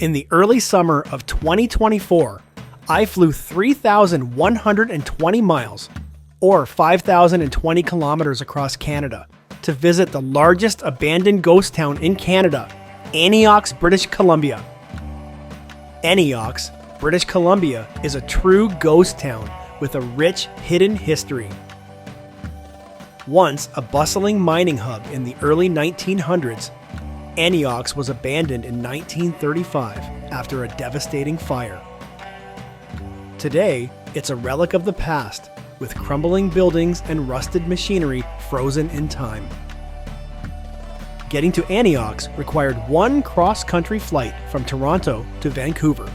In the early summer of 2024, I flew 3,120 miles, or 5,020 kilometers across Canada, to visit the largest abandoned ghost town in Canada, Anyox, British Columbia. Anyox, British Columbia is a true ghost town with a rich hidden history. Once a bustling mining hub in the early 1900s, Anyox was abandoned in 1935 after a devastating fire. Today, it's a relic of the past, with crumbling buildings and rusted machinery frozen in time. Getting to Anyox required one cross-country flight from Toronto to Vancouver,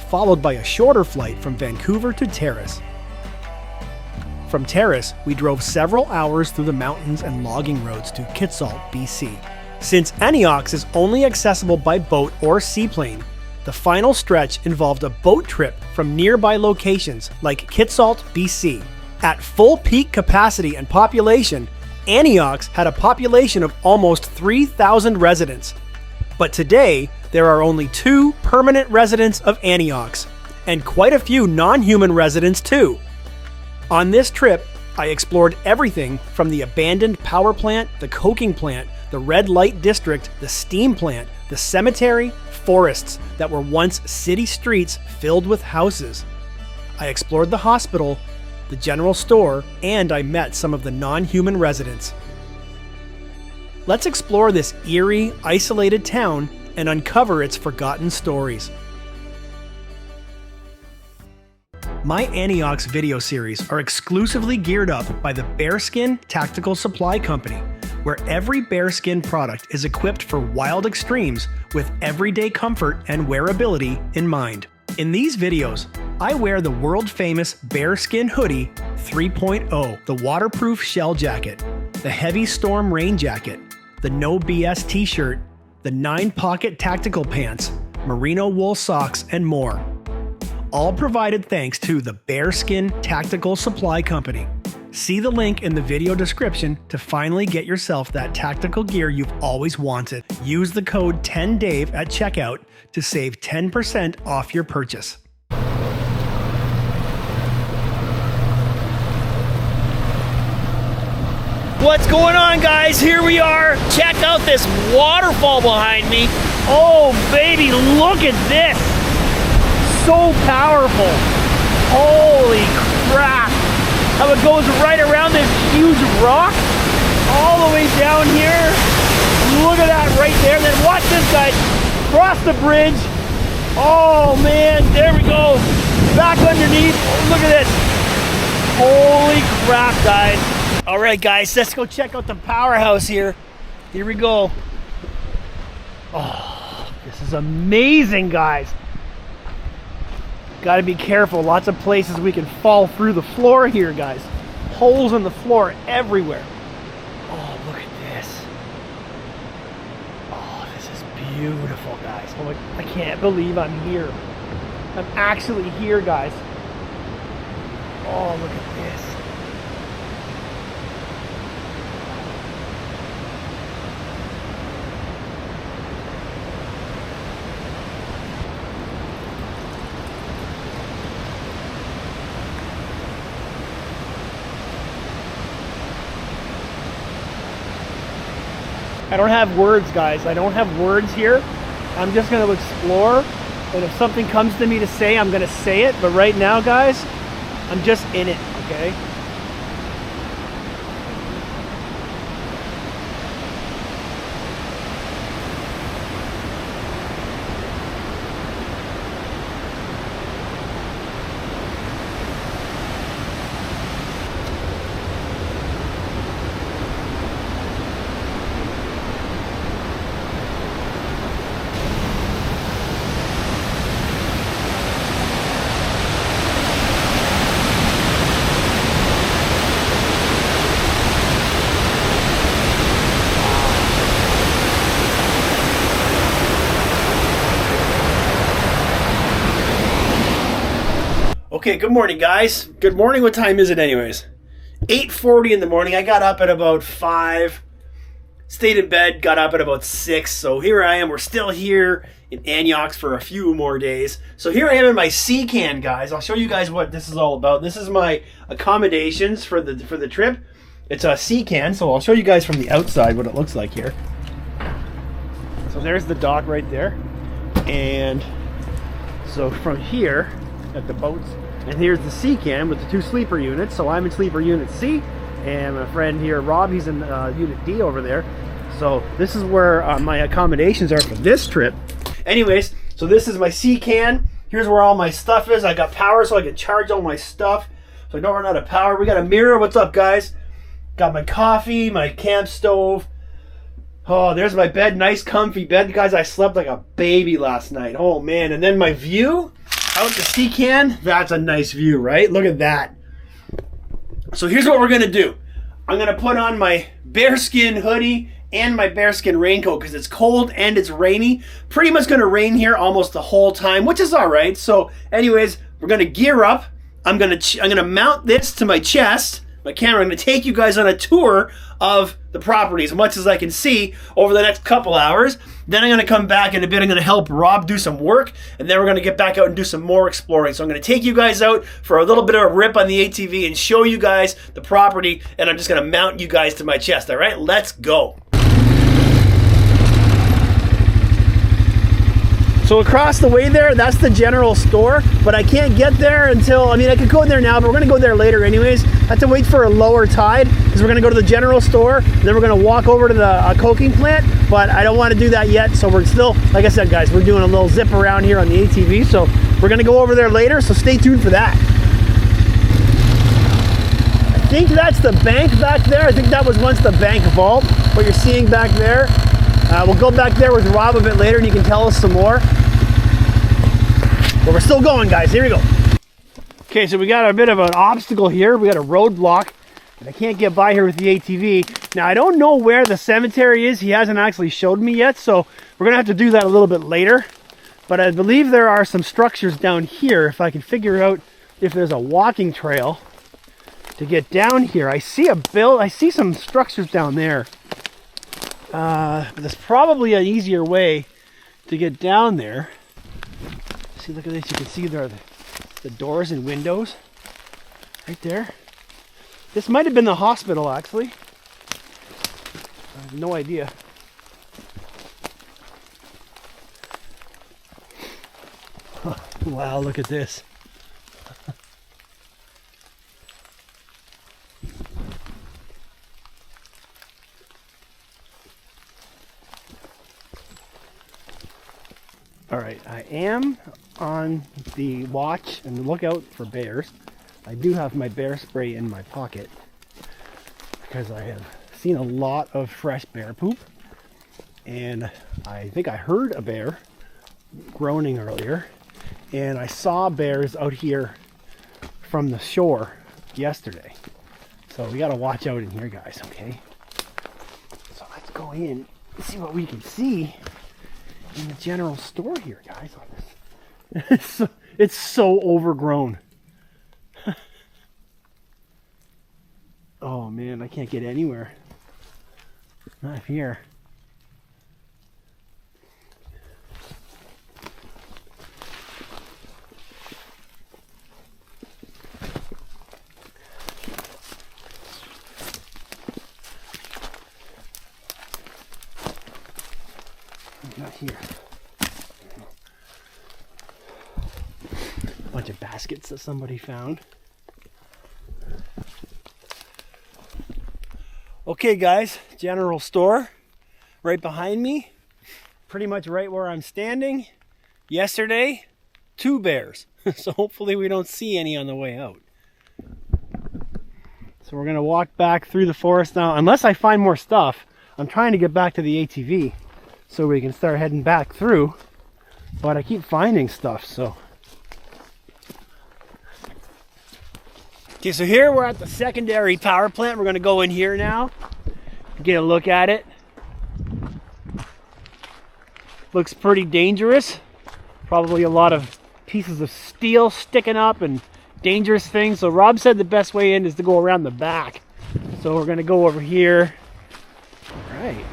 followed by a shorter flight from Vancouver to Terrace. From Terrace, we drove several hours through the mountains and logging roads to Kitsault, BC. Since Anyox is only accessible by boat or seaplane, the final stretch involved a boat trip from nearby locations like Kitsault, BC. At full peak capacity and population, Anyox had a population of almost 3,000 residents. But today, there are only 2 permanent residents of Anyox, and quite a few non-human residents too. On this trip, I explored everything from the abandoned power plant, the coking plant, the red light district, the steam plant, the cemetery, forests that were once city streets filled with houses. I explored the hospital, the general store, and I met some of the non-human residents. Let's explore this eerie, isolated town and uncover its forgotten stories. My Anyox video series are exclusively geared up by the Bearskin Tactical Supply Company, where every bearskin product is equipped for wild extremes with everyday comfort and wearability in mind. In these videos, I wear the world-famous Bearskin Hoodie 3.0, the waterproof shell jacket, the heavy storm rain jacket, the No BS t-shirt, the 9-pocket tactical pants, merino wool socks, and more. All provided thanks to the Bearskin Tactical Supply Company. See the link in the video description to finally get yourself that tactical gear you've always wanted. Use the code 10DAVE at checkout to save 10% off your purchase. What's going on, guys? Here we are. Check out this waterfall behind me. Oh baby, look at this. So powerful. Holy crap. How it goes right around this huge rock all the way down here. Look at that right there. Then watch this, guys. Cross the bridge. Oh man, there we go. Back underneath. Oh, look at this. Holy crap, guys. All right, guys, let's go check out the powerhouse here. Here we go. Oh, this is amazing, guys. Got to be careful. Lots of places we can fall through the floor here, guys. Holes in the floor everywhere. Oh, look at this. Oh, this is beautiful, guys. Oh, I can't believe I'm here. I'm actually here, guys. Oh, look at this. I don't have words, guys. I don't have words here. I'm just going to explore, and if something comes to me to say, I'm going to say it. But right now, guys, I'm just in it, okay? Okay, good morning, guys. Good morning. What time is it anyways? 8:40 in the morning. I got up at about 5. stayed in bed, got up at about 6. So here I am. We're still here in Anyox for a few more days. So here I am in my sea can, guys. I'll show you guys what this is all about. This is my accommodations for the trip. It's a sea can, so I'll show you guys from the outside what it looks like here. So there's the dock right there. And so from here at the boats, and here's the sea can with the 2 sleeper units. So I'm in sleeper unit C, and my friend here, Rob, he's in unit D over there. So this is where my accommodations are for this trip. Anyways, so this is my sea can. Here's where all my stuff is. I got power so I can charge all my stuff so I don't run out of power. We got a mirror. What's up, guys? Got my coffee, my camp stove. Oh, there's my bed. Nice comfy bed, guys. I slept like a baby last night. Oh man. And then my view out the sea can. That's a nice view, right? Look at that. So here's what we're gonna do. I'm gonna put on my bearskin hoodie and my bearskin raincoat because it's cold and it's rainy. Pretty much gonna rain here almost the whole time, which is all right. So anyways, we're gonna gear up. I'm gonna mount this to my chest, my camera. I'm gonna take you guys on a tour of the property as much as I can see over the next couple hours. Then I'm gonna come back in a bit. I'm gonna help Rob do some work, and then we're gonna get back out and do some more exploring. So I'm gonna take you guys out for a little bit of a rip on the ATV and show you guys the property, and I'm just gonna mount you guys to my chest. All right, let's go. So across the way there, that's the general store, but I can't get there until, I mean, I could go there now, but we're gonna go there later anyways. I have to wait for a lower tide because we're gonna go to the general store, and then we're gonna walk over to the coking plant, but I don't wanna do that yet, so we're still, like I said, guys, we're doing a little zip around here on the ATV, so we're gonna go over there later, so stay tuned for that. I think that's the bank back there. I think that was once the bank vault, what you're seeing back there. We'll go back there with Rob a bit later and he can tell us some more. But we're still going, guys. Here we go. Okay, so we got a bit of an obstacle here. We got a roadblock, and I can't get by here with the ATV. Now, I don't know where the cemetery is. He hasn't actually showed me yet, so we're going to have to do that a little bit later. But I believe there are some structures down here. If I can figure out if there's a walking trail to get down here. I see some structures down there. But there's probably an easier way to get down there. See, look at this. You can see there are the doors and windows right there. This might have been the hospital, actually. I have no idea. Wow, look at this. All right, I am on the watch and lookout for bears. I do have my bear spray in my pocket because I have seen a lot of fresh bear poop, and I think I heard a bear groaning earlier, and I saw bears out here from the shore yesterday. So we gotta watch out in here, guys, okay? So let's go in and see what we can see in the general store here, guys. On this, it's so overgrown. Oh man, I can't get anywhere. Not here. Not here. A bunch of baskets that somebody found. Okay guys, general store right behind me, pretty much right where I'm standing. Yesterday, 2 bears. So hopefully we don't see any on the way out. So we're gonna walk back through the forest now, unless I find more stuff. I'm trying to get back to the ATV so we can start heading back through, but I keep finding stuff, so. Okay, so here we're at the secondary power plant. We're gonna go in here now, get a look at it. Looks pretty dangerous. Probably a lot of pieces of steel sticking up and dangerous things. So Rob said the best way in is to go around the back. So we're gonna go over here. All right,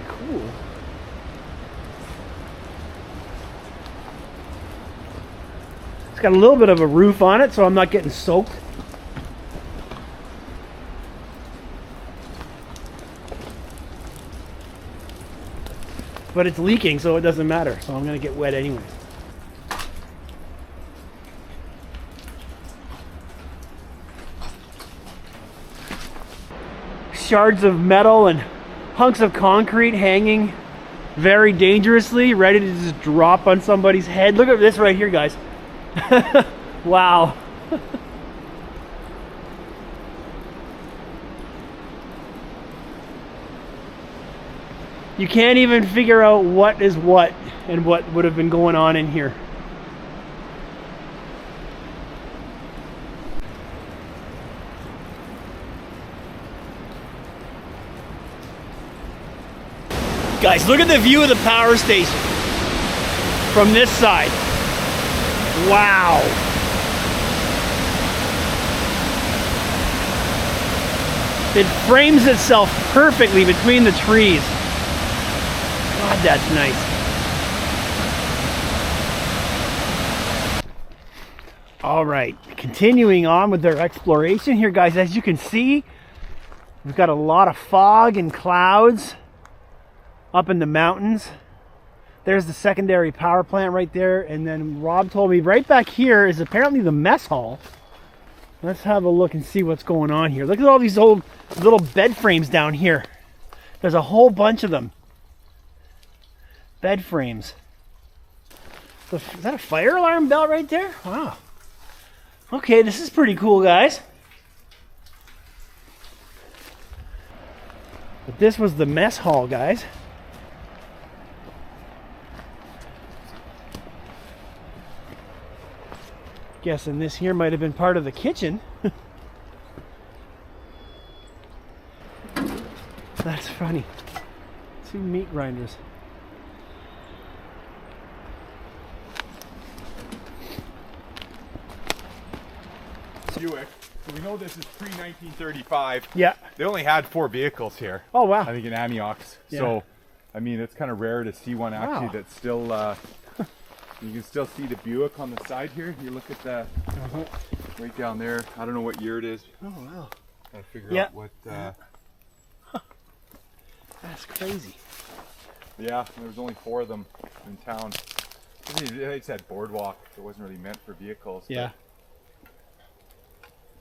It's got a little bit of a roof on it, so I'm not getting soaked. But it's leaking, so it doesn't matter. So I'm gonna get wet anyways. Shards of metal and hunks of concrete hanging very dangerously, ready to just drop on somebody's head. Look at this right here, guys. Wow. You can't even figure out what is what and what would have been going on in here. Guys, look at the view of the power station from this side. Wow. It frames itself perfectly between the trees. God, that's nice. All right, continuing on with their exploration here, guys. As you can see, we've got a lot of fog and clouds up in the mountains. There's the secondary power plant right there, and then Rob told me right back here is apparently the mess hall. Let's have a look and see what's going on here. Look at all these old little bed frames down here. There's a whole bunch of them. Bed frames. So, is that a fire alarm bell right there? Wow. Okay, this is pretty cool, guys. But this was the mess hall, guys. Guessing this here might have been part of the kitchen. That's funny. 2 meat grinders. Buick. So we know this is pre-1935. Yeah. They only had 4 vehicles here. Oh, wow. I think in Anyox. Yeah. So, I mean, it's kind of rare to see one actually that's still, you can still see the Buick on the side here. You look at the, right down there. I don't know what year it is. Oh, wow. Gotta figure out what, That's crazy. yeah, there was only 4 of them in town. They said boardwalk. It wasn't really meant for vehicles. Yeah.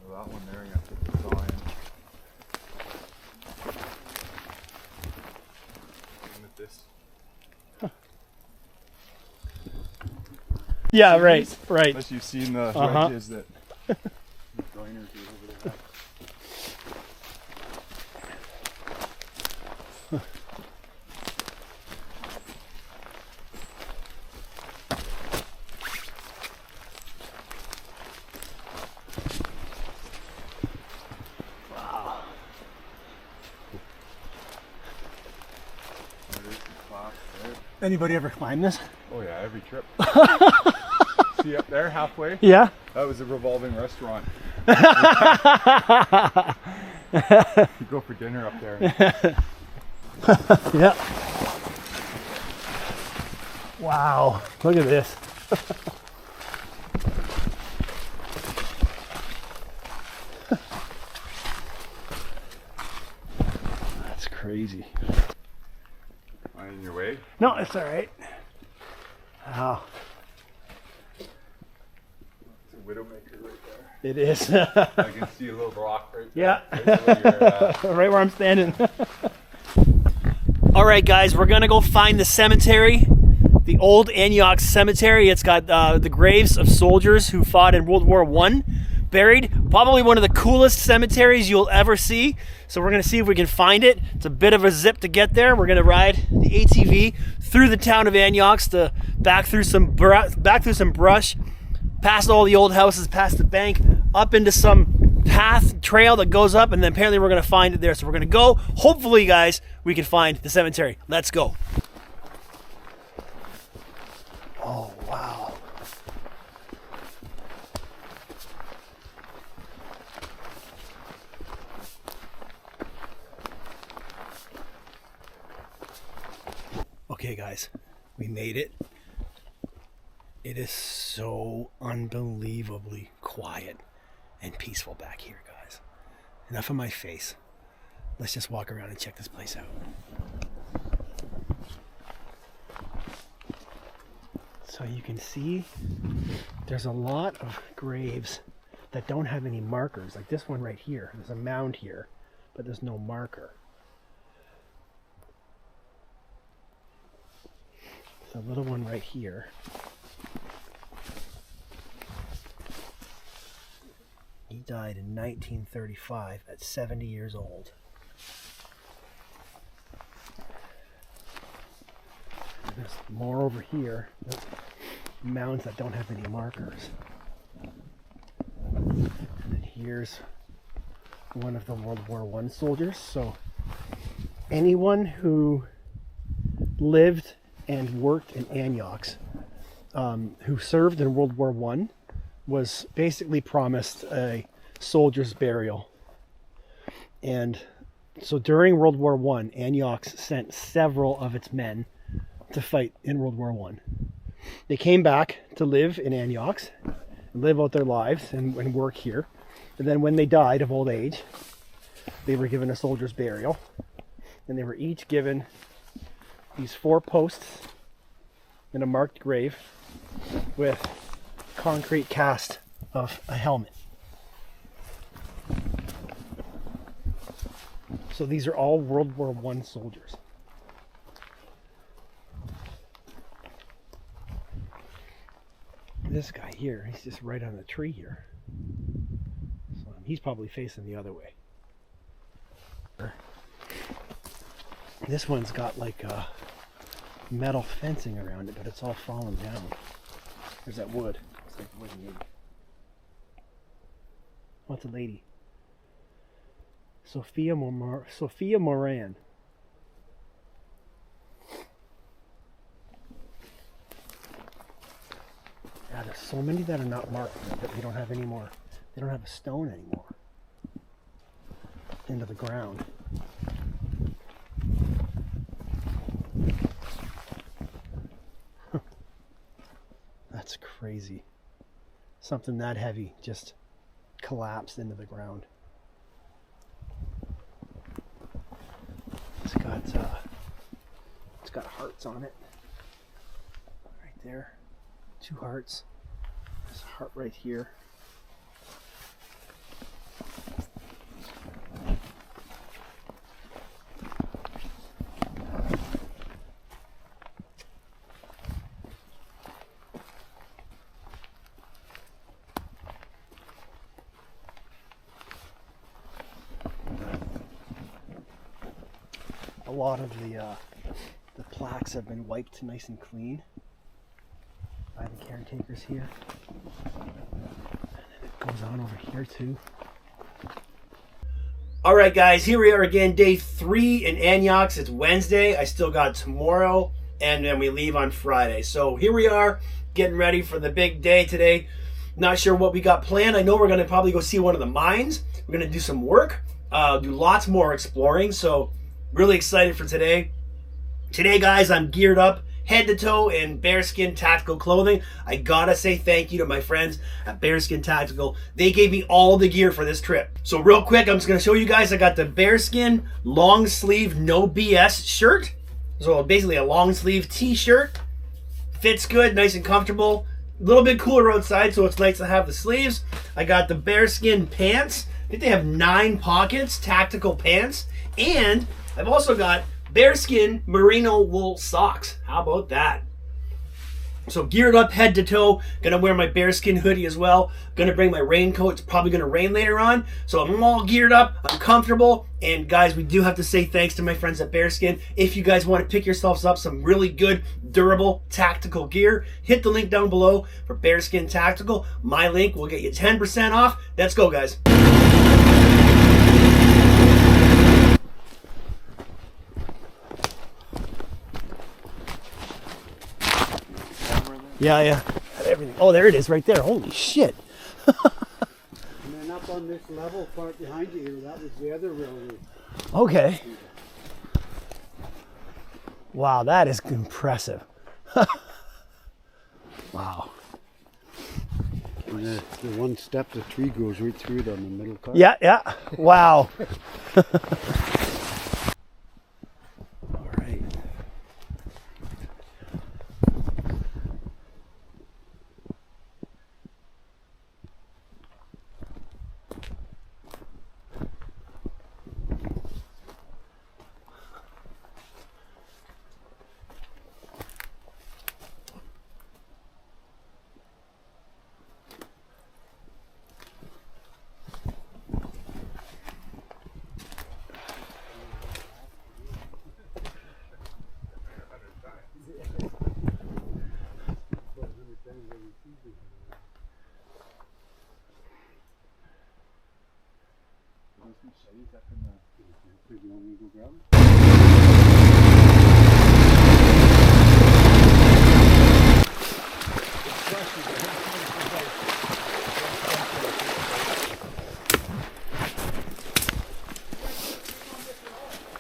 Well, that one there, you have to put the saw in. With this. Yeah, right, right. Unless you've seen the wedges that the joiners do over there. Anybody ever climb this? Oh yeah, every trip. See up there halfway? Yeah. That was a revolving restaurant. You go for dinner up there. Yeah. Wow. Look at this. That's crazy. Am I in your way? No, it's all right. Wow. It's a Widowmaker right there. It is. I can see a little rock right there. Yeah. Right where I'm standing. All right, guys, we're gonna go find the cemetery, the old Anyox cemetery. It's got the graves of soldiers who fought in World War I buried. Probably one of the coolest cemeteries you'll ever see. So we're gonna see if we can find it. It's a bit of a zip to get there. We're gonna ride the ATV through the town of Anyox to back through some brush, past all the old houses, past the bank, up into some path trail that goes up, and then apparently we're gonna find it there. So we're gonna go. Hopefully, guys, we can find the cemetery. Let's go. Oh, wow. Okay, guys, we made it. It It is so unbelievably quiet and peaceful back here, guys. Enough of my face. Let's just walk around and check this place out. So you can see there's a lot of graves that don't have any markers. Like this one right here. There's a mound here, but there's no marker. There's a little one right here. He died in 1935 at 70 years old. And there's more over here. Mounds that don't have any markers. And then here's one of the World War I soldiers. So anyone who lived and worked in Anyox, who served in World War I, was basically promised a soldier's burial. And so during World War I, Anyox sent several of its men to fight in World War I. They came back to live in Anyox, live out their lives and work here. And then when they died of old age, they were given a soldier's burial. And they were each given these 4 posts in a marked grave with concrete cast of a helmet. So these are all World War I soldiers. This guy here, he's just right on the tree here. So he's probably facing the other way. This one's got like a metal fencing around it, but it's all fallen down. There's that wood. It's like a wooden lady. What's a lady? Sophia Moran. Yeah, there's so many that are not marked that we don't have any more. They don't have a stone anymore into the ground. That's crazy. Something that heavy just collapsed into the ground. It's got hearts on it. Right there. 2 hearts. There's a heart right here. A lot of the plaques have been wiped nice and clean by the caretakers here. And then it goes on over here too. All right, guys, here we are again, day 3 in Anyox. It's Wednesday. I still got tomorrow, and then we leave on Friday. So here we are, getting ready for the big day today. Not sure what we got planned. I know we're going to probably go see one of the mines. We're going to do some work, do lots more exploring. So really excited for today. Today, guys, I'm geared up head to toe in bearskin tactical clothing. I gotta say thank you to my friends at Bearskin Tactical. They gave me all the gear for this trip. So real quick, I'm just gonna show you guys. I got the bearskin long sleeve no BS shirt. So basically a long sleeve t-shirt. Fits good, nice and comfortable. A little bit cooler outside, so it's nice to have the sleeves. I got the bearskin pants. I think they have 9 pockets, tactical pants. And I've also got bearskin merino wool socks. How about that? So geared up head to toe. Gonna wear my bearskin hoodie as well. Gonna bring my raincoat. It's probably gonna rain later on. So I'm all geared up. I'm comfortable. And guys, we do have to say thanks to my friends at Bearskin. If you guys want to pick yourselves up some really good, durable, tactical gear, hit the link down below for Bearskin Tactical. My link will get you 10% off. Let's go, guys. Yeah. Everything. Oh, there it is right there. Holy shit. And then up on this level part behind you here, that was the other railroad. Okay. Wow, that is impressive. Wow. And the one step, the tree goes right through it on the middle car. Yeah, yeah. Wow. All right.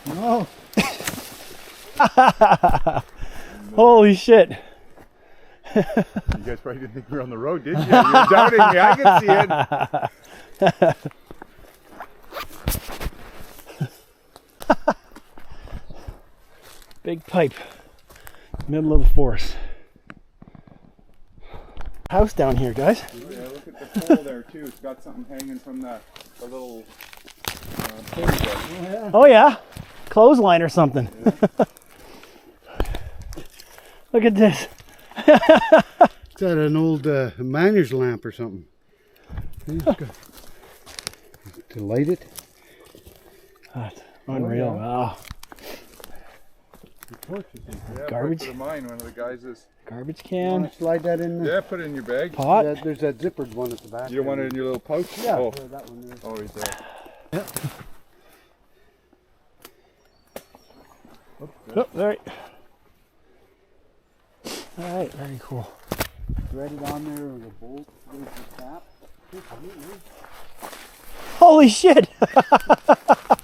No. Holy shit. You guys probably didn't think we were on the road, did you? You were doubting me. I can see it. Big pipe. Middle of the forest. House down here, guys. Yeah, look at the pole there too. It's got something hanging from the little pole there. Oh yeah. Clothesline or something. Yeah. Look at this. Is that an old miner's lamp or something? To light it? That's unreal. Wow. Yeah, Garbage. Put it in mine. One of the guys is. Garbage You can. want to slide that in there? Yeah, put it in your bag. Pot. Yeah, there's that zippered one at the back. You don't want it in your little pouch? Yeah, Oh, that one there. oh, he's there. Yeah. Oh, right. All right, very cool. Thread it on there with a bolt. There's the tap. Holy shit!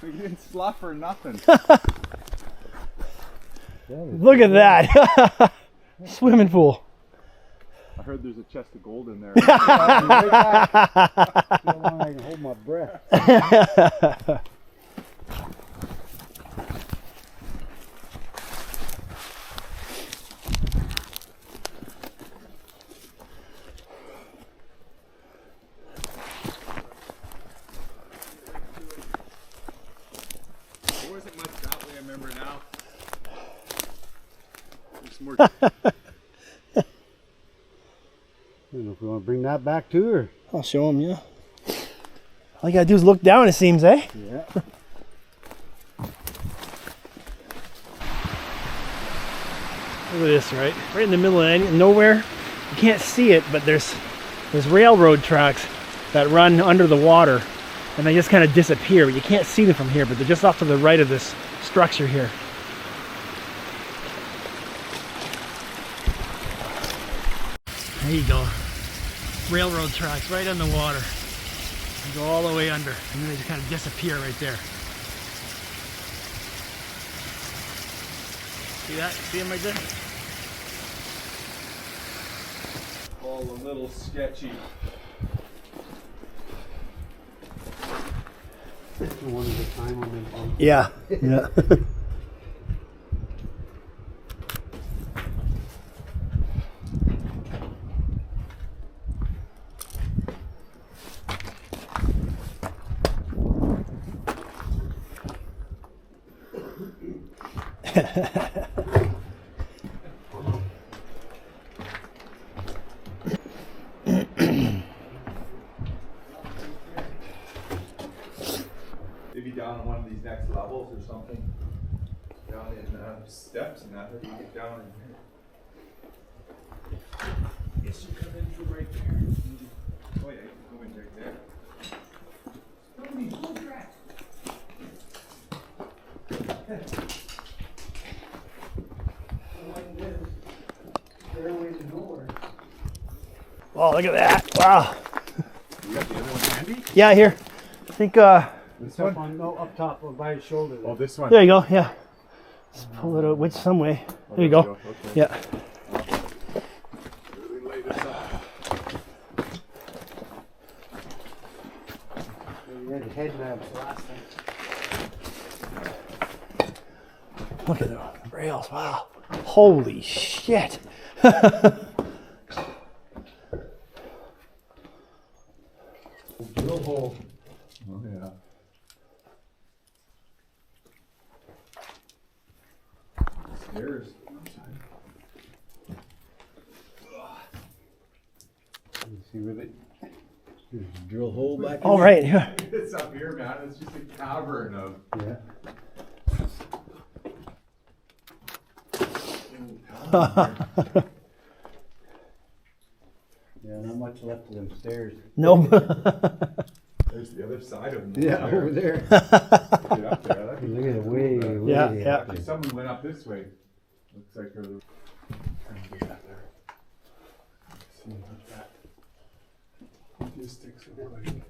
You didn't slough or nothing. Look at that. Swimming pool. I heard there's a chest of gold in there. I can hold my breath. There wasn't much that way, I remember now. There's more. I don't know if we want to bring that back too, or I'll show him, yeah. All you gotta do is look down, it seems, eh? yeah. Look at this, right? Right in the middle of nowhere. You can't see it, but there's railroad tracks that run under the water, and they just kind of disappear. You can't see them from here, but they're just off to the right of this structure here. There you go. Railroad tracks right on the water. You go all the way under, and then they just kind of disappear right there. See that? See them right there? All a little sketchy. One at a time on them. Yeah. Yeah. Maybe down on one of these next levels or something. Down in steps and that, you get down in here. Yes, you come in from right there. Oh yeah, you can go in right there. Oh, look at that. Wow. You got the other one handy? Yeah, here. I think, This Up one? on, no, up top by his shoulder. Oh, this one. there you go. Yeah. Let's pull it out which some way. Oh, There you go. Okay. Yeah. Really lay this up. headlamps last time. Look at the rails. Wow. Holy shit. Drill hole. Oh yeah. Stairs. You see where there's a drill hole back All right. Yeah. It's up here, man. It's just a cavern of. Yeah. Yeah, not much left of them stairs. No. There's the other side of them. Yeah, over there. Get up there. Look at it, way, way. Yeah, up. yeah. Actually, someone went up this way. Looks like they're trying to get up there. Let's see what that logistics look like.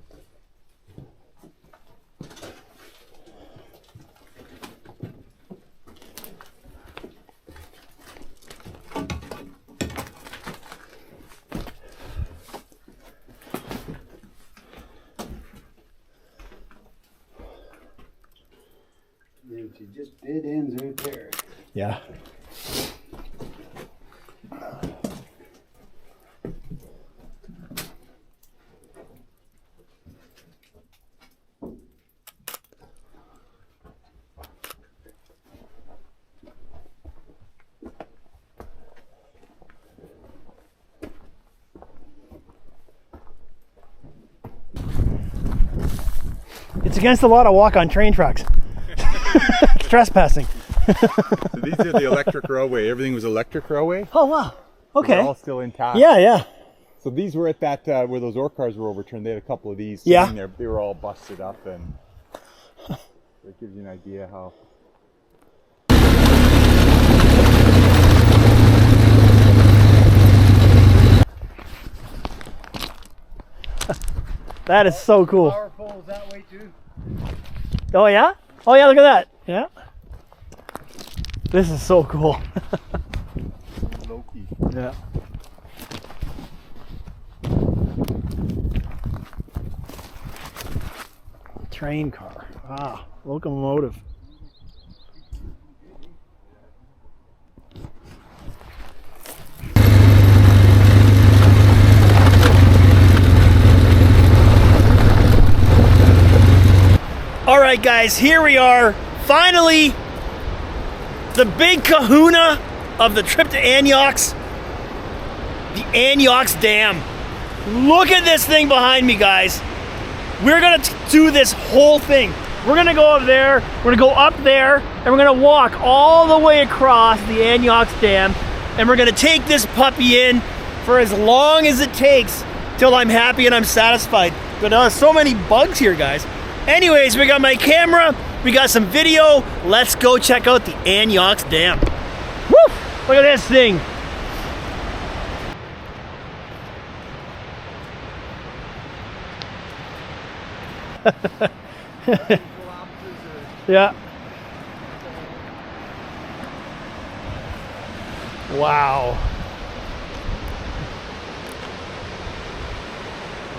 She just dead ends right there. Yeah. It's against the law to walk on train tracks. Trespassing. So these are the electric railway. Everything was electric railway. Oh wow. Okay. They're all still intact. Yeah, yeah. So these were at that where those ore cars were overturned. They had a couple of these Yeah. sitting there. They were all busted up, and it gives you an idea how. That is so cool. Power poles that way too. Oh yeah? Oh yeah, look at that. Yeah. This is so cool. Loki. Yeah. Train car. Ah, locomotive. All right, guys, here we are. Finally, the big kahuna of the trip to Anyox, the Anyox Dam. Look at this thing behind me, guys. We're gonna do this whole thing. We're gonna go up there, we're gonna go up there, and we're gonna walk all the way across the Anyox Dam, and we're gonna take this puppy in for as long as it takes till I'm happy and I'm satisfied. But there's so many bugs here, guys. Anyways, we got my camera, we got some video. Let's go check out the Anyox Dam. Woo! Look at this thing. Yeah. Wow.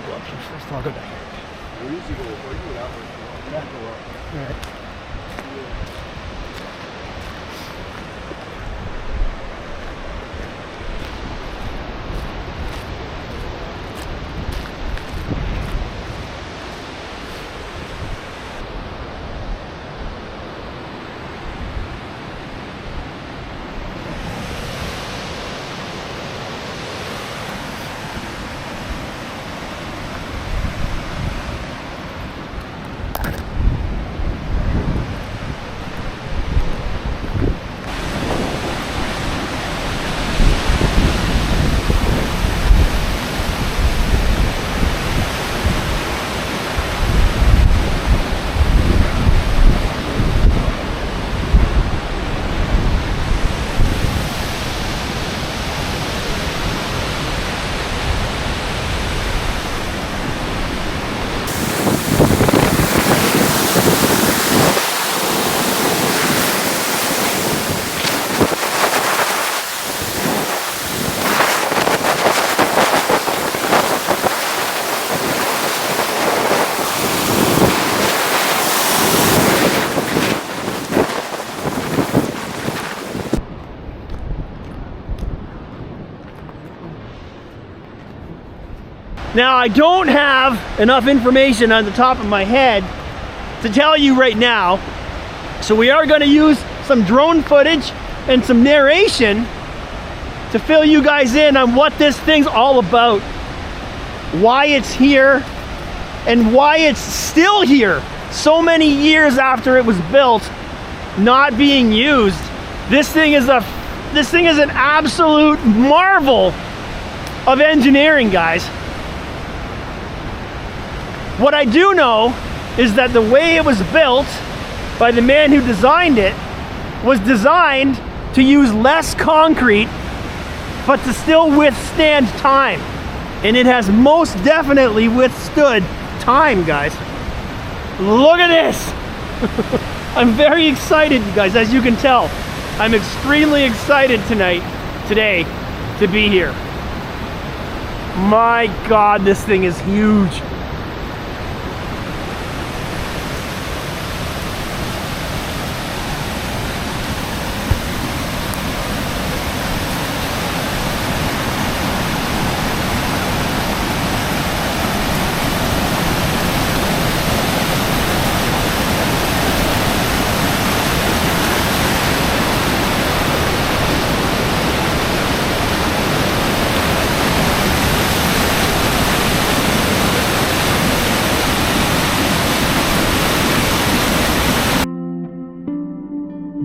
Go up here first. I'll go back here. All right. Now, I don't have enough information on the top of my head to tell you right now, so we are going to use some drone footage and some narration to fill you guys in on what this thing's all about, why it's here, and why it's still here so many years after it was built, not being used. This thing is an absolute marvel of engineering, guys. What I do know is that the way it was built by the man who designed it was designed to use less concrete, but to still withstand time. And it has most definitely withstood time, guys. Look at this. I'm very excited, you guys, as you can tell. I'm extremely excited today to be here. My God, this thing is huge.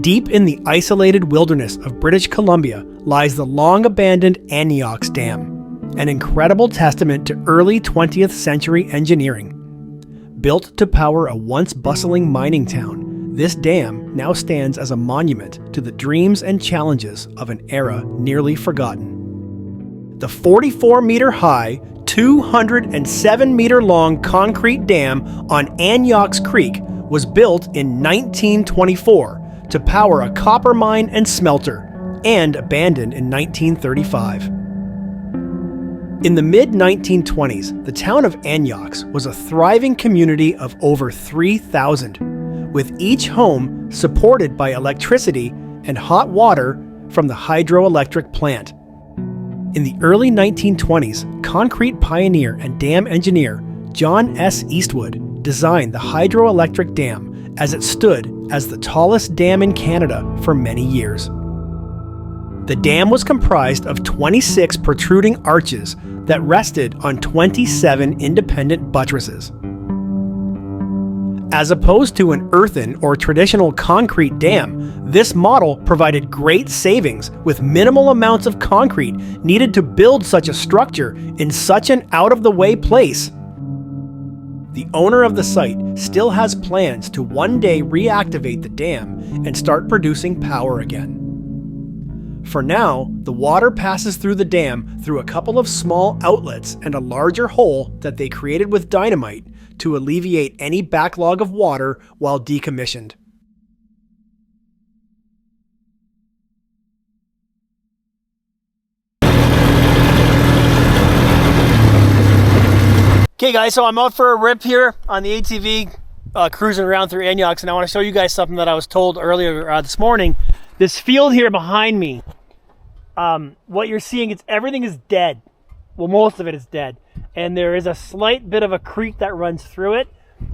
Deep in the isolated wilderness of British Columbia lies the long-abandoned Anyox Dam, an incredible testament to early 20th century engineering. Built to power a once bustling mining town, this dam now stands as a monument to the dreams and challenges of an era nearly forgotten. The 44-meter-high, 207-meter-long concrete dam on Anyox Creek was built in 1924 to power a copper mine and smelter, and abandoned in 1935. In the mid-1920s, the town of Anyox was a thriving community of over 3,000, with each home supported by electricity and hot water from the hydroelectric plant. In the early 1920s, concrete pioneer and dam engineer John S. Eastwood designed the hydroelectric dam as it stood as the tallest dam in Canada for many years. The dam was comprised of 26 protruding arches that rested on 27 independent buttresses. As opposed to an earthen or traditional concrete dam, this model provided great savings with minimal amounts of concrete needed to build such a structure in such an out-of-the-way place. The owner of the site still has plans to one day reactivate the dam and start producing power again. For now, the water passes through the dam through a couple of small outlets and a larger hole that they created with dynamite to alleviate any backlog of water while decommissioned. Okay guys, so I'm out for a rip here on the ATV, cruising around through Anyox, and I want to show you guys something that I was told earlier this morning. This field here behind me, what you're seeing, everything is dead. Well, most of it is dead. And there is a slight bit of a creek that runs through it.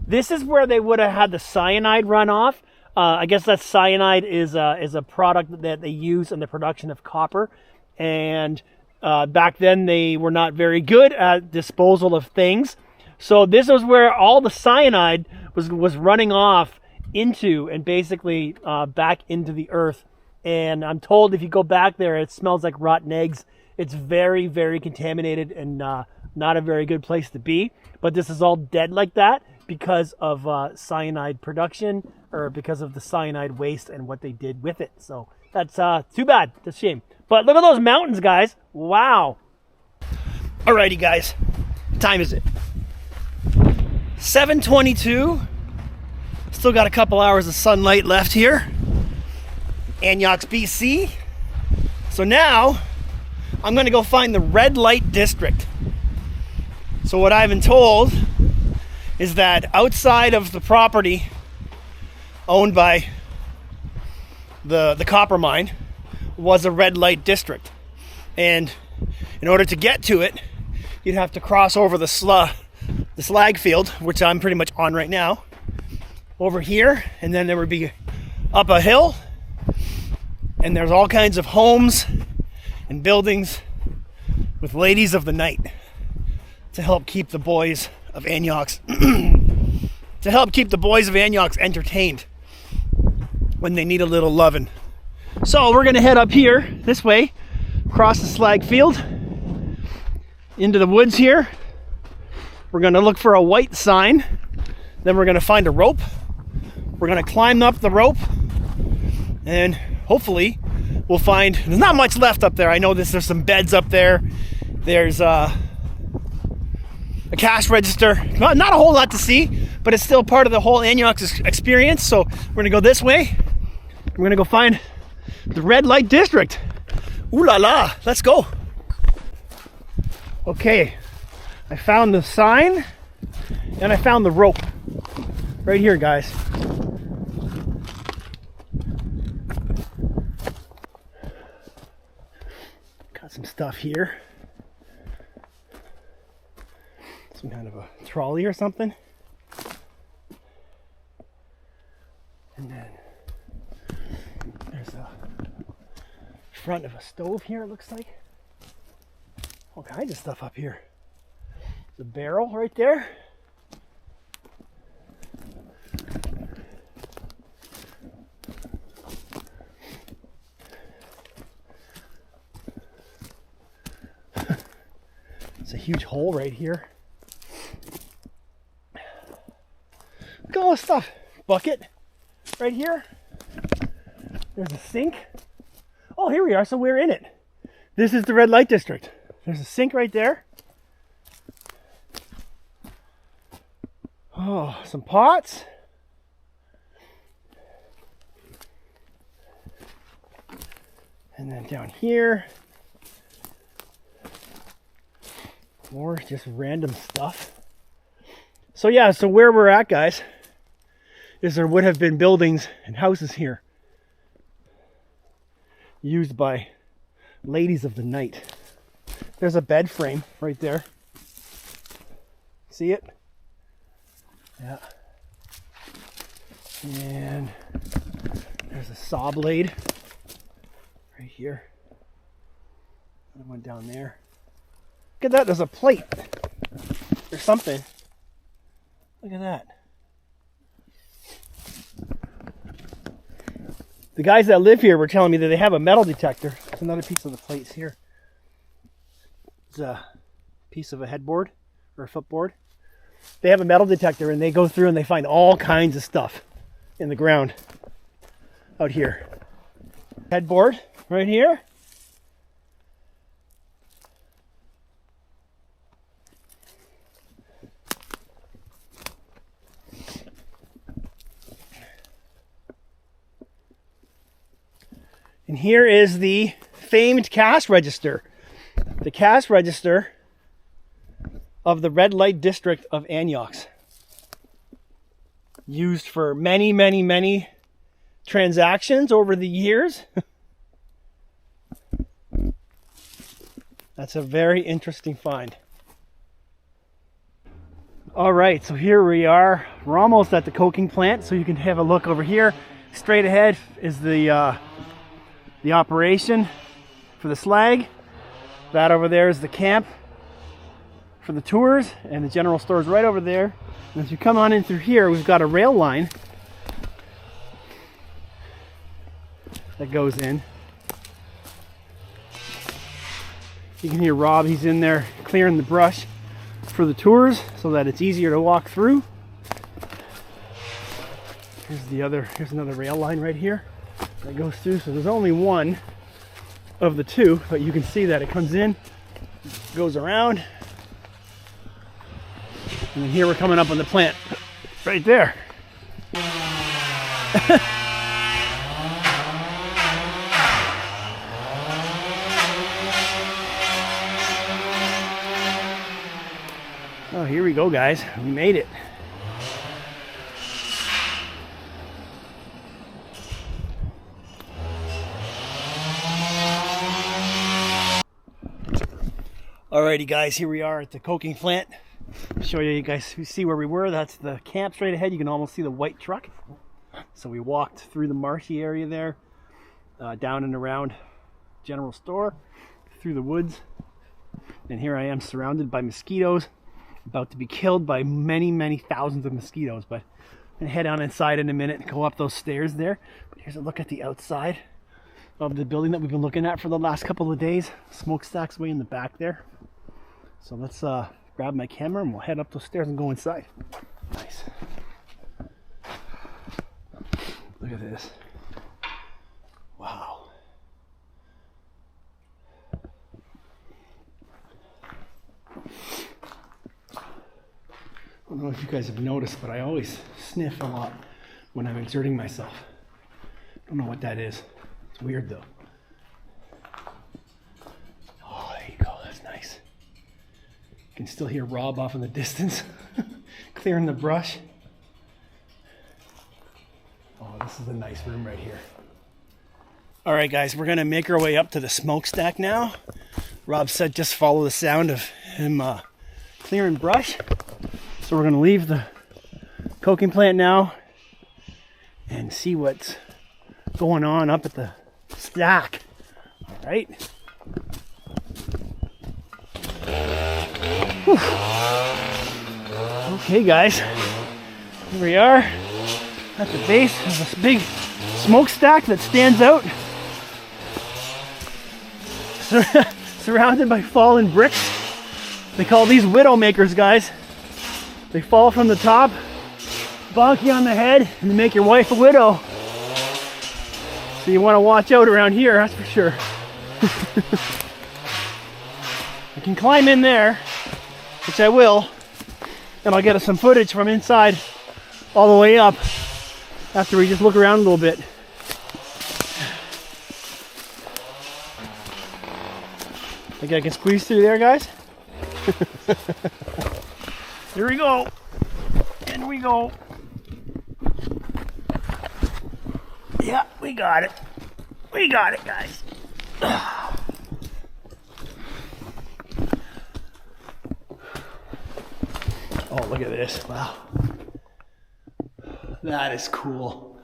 This is where they would have had the cyanide run off. I guess that cyanide is a product that they use in the production of copper. And back then they were not very good at disposal of things. So this was where all the cyanide was running off into and basically back into the earth. And I'm told if you go back there, it smells like rotten eggs. It's very, very contaminated and not a very good place to be. But this is all dead like that because of cyanide production, or because of the cyanide waste and what they did with it. So that's too bad. That's a shame. But look at those mountains, guys. Wow. Alrighty, guys. What time is it? 7:22. Still got a couple hours of sunlight left here. Anyox BC. So now I'm going to go find the red light district. So what I've been told is that outside of the property owned by the copper mine was a red light district. And in order to get to it, you'd have to cross over the slag field, which I'm pretty much on right now, over here, and then there would be up a hill, and there's all kinds of homes and buildings with ladies of the night to help keep the boys of Anyox entertained when they need a little lovin'. So we're gonna head up here this way, across the slag field, into the woods here. We're gonna look for a white sign, then we're gonna find a rope. We're gonna climb up the rope, and hopefully we'll find, there's not much left up there. I know there's some beds up there. There's a cash register. Not a whole lot to see, but it's still part of the whole Anyox experience. So we're gonna go this way. We're gonna go find the red light district. Ooh la la, let's go. Okay, I found the sign and I found the rope. Right here, guys. Got some stuff here. Some kind of a trolley or something. And then there's a front of a stove here, it looks like. All kinds of stuff up here. The barrel right there. It's a huge hole right here. Look at all this stuff. Bucket right here. There's a sink. Oh, here we are. So we're in it. This is the red light district. There's a sink right there. Oh, some pots. And then down here, more just random stuff. So yeah, so where we're at, guys, is there would have been buildings and houses here used by ladies of the night. There's a bed frame right there. See it? Yeah. And there's a saw blade right here. Another one down there. Look at that, there's a plate or something. Look at that. The guys that live here were telling me that they have a metal detector. There's another piece of the plates here. It's a piece of a headboard or a footboard. They have a metal detector and they go through and they find all kinds of stuff in the ground out here. Headboard right here. And here is the famed cash register. The cash register of the red light district of Anyox. Used for many, many, many transactions over the years. That's a very interesting find. All right, so here we are. We're almost at the coking plant, so you can have a look over here. Straight ahead is the operation for the slag. That over there is the camp for the tours, and the general store is right over there. And as you come on in through here, we've got a rail line that goes in. You can hear Rob, he's in there clearing the brush for the tours so that it's easier to walk through. Here's another rail line right here that goes through. So there's only one of the two, but you can see that it comes in, goes around, and then here we're coming up on the plant right there. Oh, here we go, guys. We made it. All Alrighty guys, here we are at the coking plant. I'll show you guys who see where we were. That's the camp straight ahead. You can almost see the white truck. So we walked through the marshy area there, down and around general store, through the woods. And here I am surrounded by mosquitoes, about to be killed by many, many thousands of mosquitoes. But I'm gonna head on inside in a minute and go up those stairs there. But here's a look at the outside of the building that we've been looking at for the last couple of days. Smokestack's way in the back there. So let's grab my camera and we'll head up those stairs and go inside. Nice. Look at this. Wow. I don't know if you guys have noticed, but I always sniff a lot when I'm exerting myself. I don't know what that is. It's weird though. Oh, there you go. That's nice. You can still hear Rob off in the distance, clearing the brush. Oh, this is a nice room right here. All right, guys, we're gonna make our way up to the smokestack now. Rob said just follow the sound of him clearing brush. So we're gonna leave the coking plant now and see what's going on up at the stack. All right. Whew. Okay, guys, here we are at the base of this big smokestack that stands out, surrounded by fallen bricks. They call these widow makers, guys. They fall from the top, bonk you on the head, and they make your wife a widow. So you want to watch out around here, that's for sure. I can climb in there, which I will, and I'll get some footage from inside all the way up after we just look around a little bit. Think I can squeeze through there, guys? Here we go. In we go. Yeah, we got it. We got it, guys. Oh, look at this. Wow. That is cool.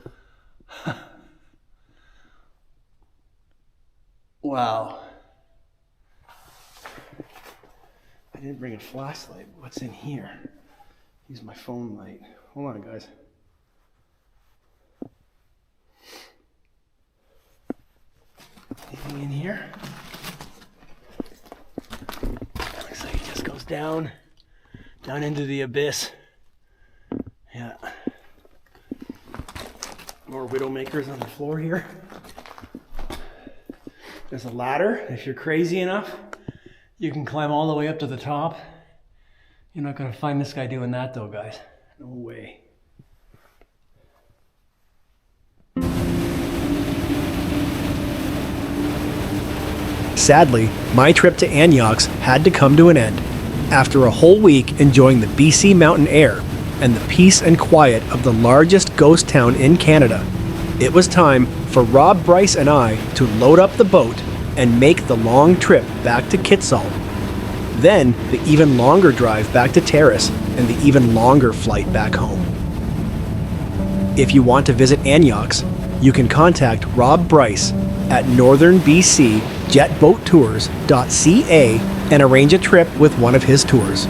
Wow. I didn't bring a flashlight. What's in here? Use my phone light. Hold on, guys. Anything in here? Looks like it just goes down into the abyss. Yeah. More widowmakers on the floor here. There's a ladder. If you're crazy enough, you can climb all the way up to the top. You're not gonna find this guy doing that though, guys. No way. Sadly, my trip to Anyox had to come to an end. After a whole week enjoying the BC mountain air and the peace and quiet of the largest ghost town in Canada, it was time for Rob, Bryce, and I to load up the boat and make the long trip back to Kitsault. Then the even longer drive back to Terrace and the even longer flight back home. If you want to visit Anyox, you can contact Rob Bryce at northernbcjetboattours.ca and arrange a trip with one of his tours.